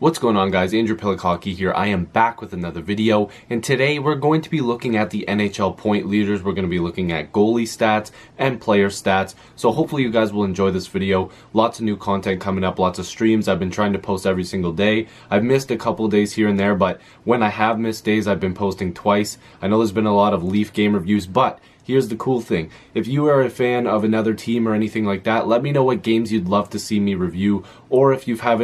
What's going on, guys? Andrew Piluk Hockey here. I am back with another video, and today we're going to be looking at the NHL point leaders. We're going to be looking at goalie stats and player stats. So hopefully you guys will enjoy this video. Lots of new content coming up, lots of streams. I've been trying to post every single day. I've missed a couple of days here and there, but when I have missed days, I've been posting twice. I know there's been a lot of Leaf game reviews, but here's the cool thing. If you are a fan of another team or anything like that, let me know what games you'd love to see me review, or if you have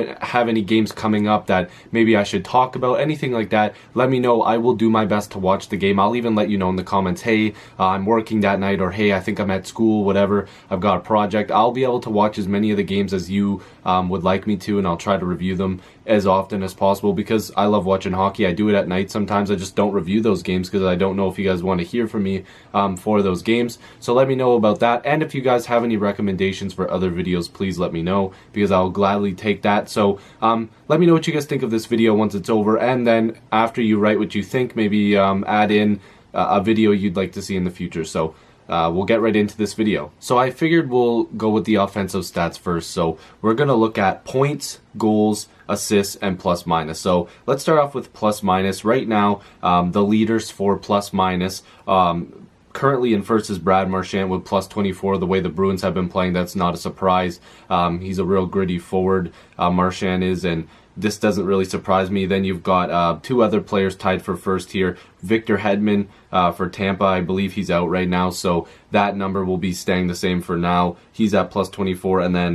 any games coming up that maybe I should talk about, anything like that, let me know. I will do my best to watch the game. I'll even let you know in the comments, hey, I'm working that night, or hey, I think I'm at school, whatever, I've got a project. I'll be able to watch as many of the games as you would like me to, and I'll try to review them as often as possible because I love watching hockey. I do it at night sometimes. I just don't review those games because I don't know if you guys want to hear from me for those games. So let me know about that, and if you guys have any recommendations for other videos, please let me know because I'll gladly take that. So let me know what you guys think of this video once it's over, and then after you write what you think, maybe add in a video you'd like to see in the future. So we'll get right into this video. So I figured we'll go with the offensive stats first. So we're going to look at points, goals, assists, and plus minus. So let's start off with plus minus. Right now, the leaders for plus minus, currently in first is Brad Marchand with plus 24. The way the Bruins have been playing, that's not a surprise. He's a real gritty forward, Marchand is, and this doesn't really surprise me. Then you've got two other players tied for first here. Victor Hedman for Tampa, I believe he's out right now, so that number will be staying the same for now. He's at plus 24, and then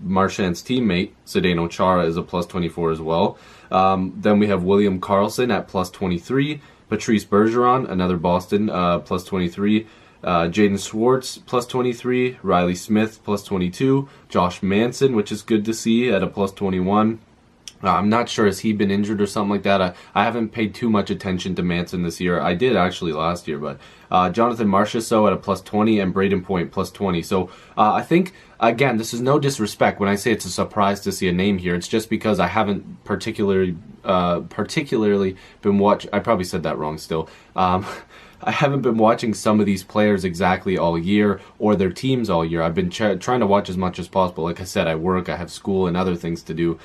Marchand's teammate, Zdeno Chara, is a plus 24 as well. Then we have William Karlsson at plus 23. Patrice Bergeron, another Boston, plus 23. Jaden Schwartz, plus 23. Riley Smith, plus 22. Josh Manson, which is good to see, at a plus 21. I'm not sure, has he been injured or something like that? I haven't paid too much attention to Manson this year. I did actually last year, but Jonathan Marchessault at a plus 20 and Braden Point plus 20. So I think, again, this is no disrespect when I say it's a surprise to see a name here. It's just because I haven't particularly been watching. I probably said that wrong still. I haven't been watching some of these players exactly all year, or their teams all year. I've been trying to watch as much as possible. Like I said, I work, I have school and other things to do,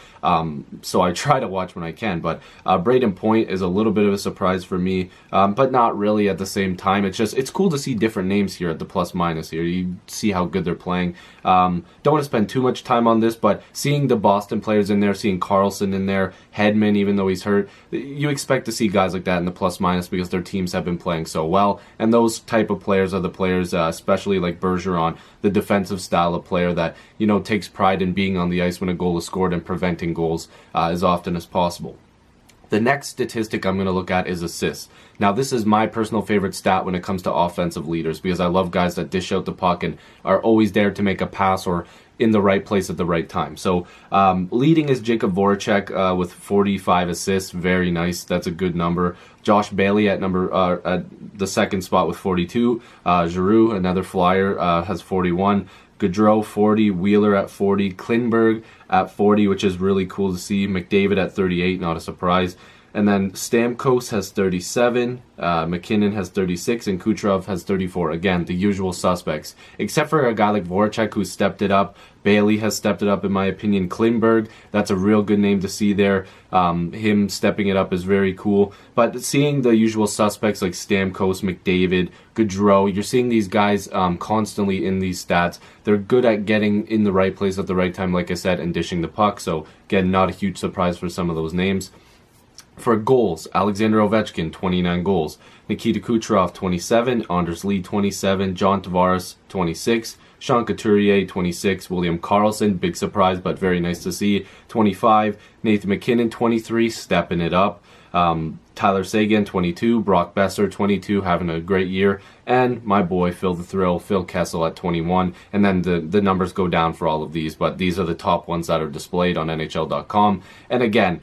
so I try to watch when I can. But Braden Point is a little bit of a surprise for me, but not really at the same time. It's cool to see different names here at the plus minus here. You see how good they're playing. Don't want to spend too much time on this, but seeing the Boston players in there, seeing Karlsson in there, Hedman, even though he's hurt, you expect to see guys like that in the plus minus because their teams have been playing so well, and those type of players are the players, especially like Bergeron, the defensive style of player that, you know, takes pride in being on the ice when a goal is scored and preventing goals as often as possible. The next statistic I'm going to look at is assists. Now, this is my personal favorite stat when it comes to offensive leaders because I love guys that dish out the puck and are always there to make a pass or in the right place at the right time. So leading is Jacob Voracek with 45 assists. Very nice. That's a good number. Josh Bailey at the second spot with 42. Giroux, another Flyer, has 41. Gaudreau 40, Wheeler at 40, Klingberg at 40, which is really cool to see. McDavid at 38, not a surprise. And then Stamkos has 37, McKinnon has 36, and Kucherov has 34. Again, the usual suspects. Except for a guy like Voracek who stepped it up. Bailey has stepped it up, in my opinion. Klingberg, that's a real good name to see there. Him stepping it up is very cool. But seeing the usual suspects like Stamkos, McDavid, Gaudreau, you're seeing these guys constantly in these stats. They're good at getting in the right place at the right time, like I said, and dishing the puck. So, again, not a huge surprise for some of those names. For goals, Alexander Ovechkin, 29 goals. Nikita Kucherov, 27. Anders Lee, 27. John Tavares, 26. Sean Couturier, 26. William Karlsson, big surprise, but very nice to see, 25. Nathan McKinnon, 23, stepping it up. Tyler Seguin, 22. Brock Besser, 22, having a great year. And my boy, Phil the Thrill, Phil Kessel at 21. And then the numbers go down for all of these, but these are the top ones that are displayed on NHL.com. And again,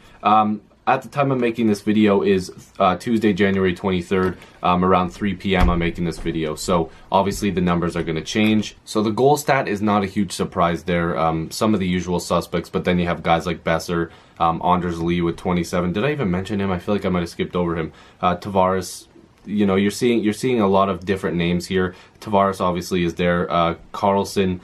at the time I'm making this video is Tuesday, January 23rd, around 3 p.m. I'm making this video. So obviously the numbers are going to change. So the goal stat is not a huge surprise there. Some of the usual suspects, but then you have guys like Besser, Anders Lee with 27. Did I even mention him? I feel like I might have skipped over him. Tavares, you know, you're seeing a lot of different names here. Tavares obviously is there. Karlsson,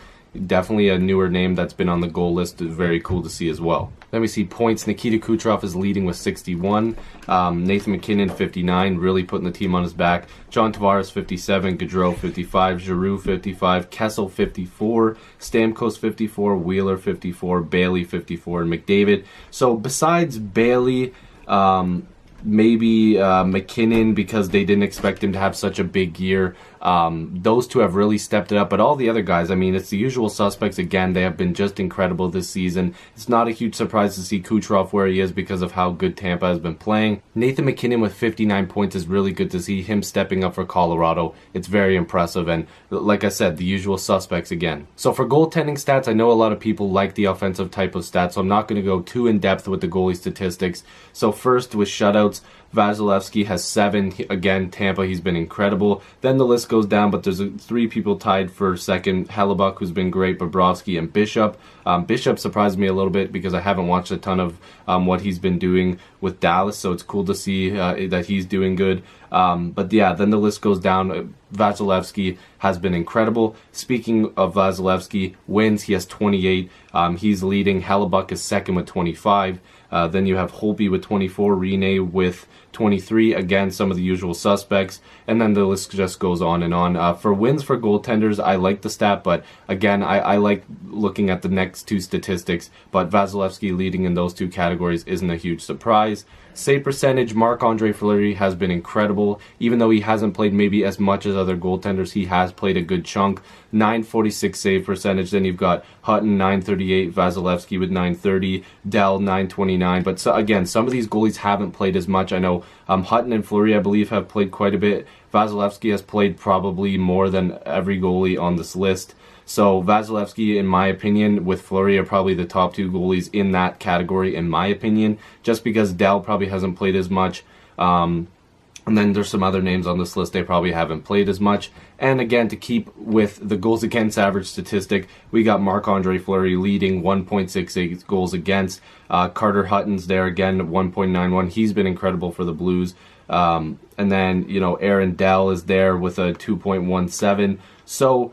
definitely a newer name that's been on the goal list. Very cool to see as well. Then we see points. Nikita Kucherov is leading with 61. Nathan MacKinnon, 59, really putting the team on his back. John Tavares, 57. Gaudreau, 55. Giroux, 55. Kessel, 54. Stamkos, 54. Wheeler, 54. Bailey, 54. And McDavid. So besides Bailey, maybe McKinnon, because they didn't expect him to have such a big year. Those two have really stepped it up, but all the other guys, I mean, it's the usual suspects again. They have been just incredible this season. It's not a huge surprise to see Kucherov where he is because of how good Tampa has been playing. Nathan MacKinnon with 59 points is really good to see him stepping up for Colorado. It's very impressive, and like I said, the usual suspects again. So for goaltending stats, I know a lot of people like the offensive type of stats, so I'm not going to go too in-depth with the goalie statistics. So first with shutouts, Vasilevsky has 7. Again, Tampa, he's been incredible. Then the list goes down, but there's 3 people tied for second. Hellebuck, who's been great, Bobrovsky, and Bishop. Bishop surprised me a little bit because I haven't watched a ton of what he's been doing with Dallas, so it's cool to see that he's doing good. But yeah, then the list goes down. Vasilevsky has been incredible. Speaking of Vasilevsky, wins, he has 28. He's leading. Hellebuck is second with 25. Then you have Holtby with 24, Rene with 23. Again, some of the usual suspects. And then the list just goes on and on. For wins for goaltenders, I like the stat, but again, I like looking at the next 2 statistics. But Vasilevsky leading in those 2 categories isn't a huge surprise. Save percentage, Marc-Andre Fleury has been incredible. Even though he hasn't played maybe as much as other goaltenders, he has played a good chunk. 946 save percentage. Then you've got Hutton, 938, Vasilevsky with 930, Dell, 929. But so, again, some of these goalies haven't played as much. I know Hutton and Fleury, I believe, have played quite a bit. Vasilevsky has played probably more than every goalie on this list. So Vasilevsky, in my opinion, with Fleury are probably the top 2 goalies in that category, in my opinion, just because Dell probably hasn't played as much. And then there's some other names on this list they probably haven't played as much. And again, to keep with the goals against average statistic, we got Marc-Andre Fleury leading 1.68 goals against. Carter Hutton's there again, 1.91. He's been incredible for the Blues. And then, you know, Aaron Dell is there with a 2.17. So,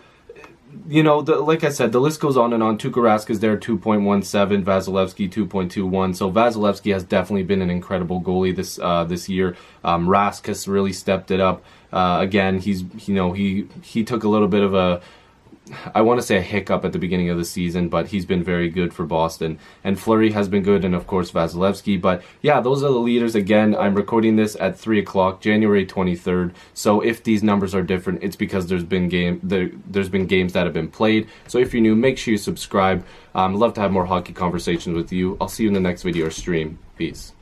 you know, like I said, the list goes on and on. Tuukka Rask is there, 2.17. Vasilevsky, 2.21. So Vasilevsky has definitely been an incredible goalie this year. Rask has really stepped it up. Again, he took a little bit of a, I want to say a hiccup at the beginning of the season, but he's been very good for Boston. And Fleury has been good, and of course Vasilevsky. But yeah, those are the leaders. Again, I'm recording this at 3 o'clock, January 23rd. So if these numbers are different, it's because there's been games that have been played. So if you're new, make sure you subscribe. I'd love to have more hockey conversations with you. I'll see you in the next video or stream. Peace.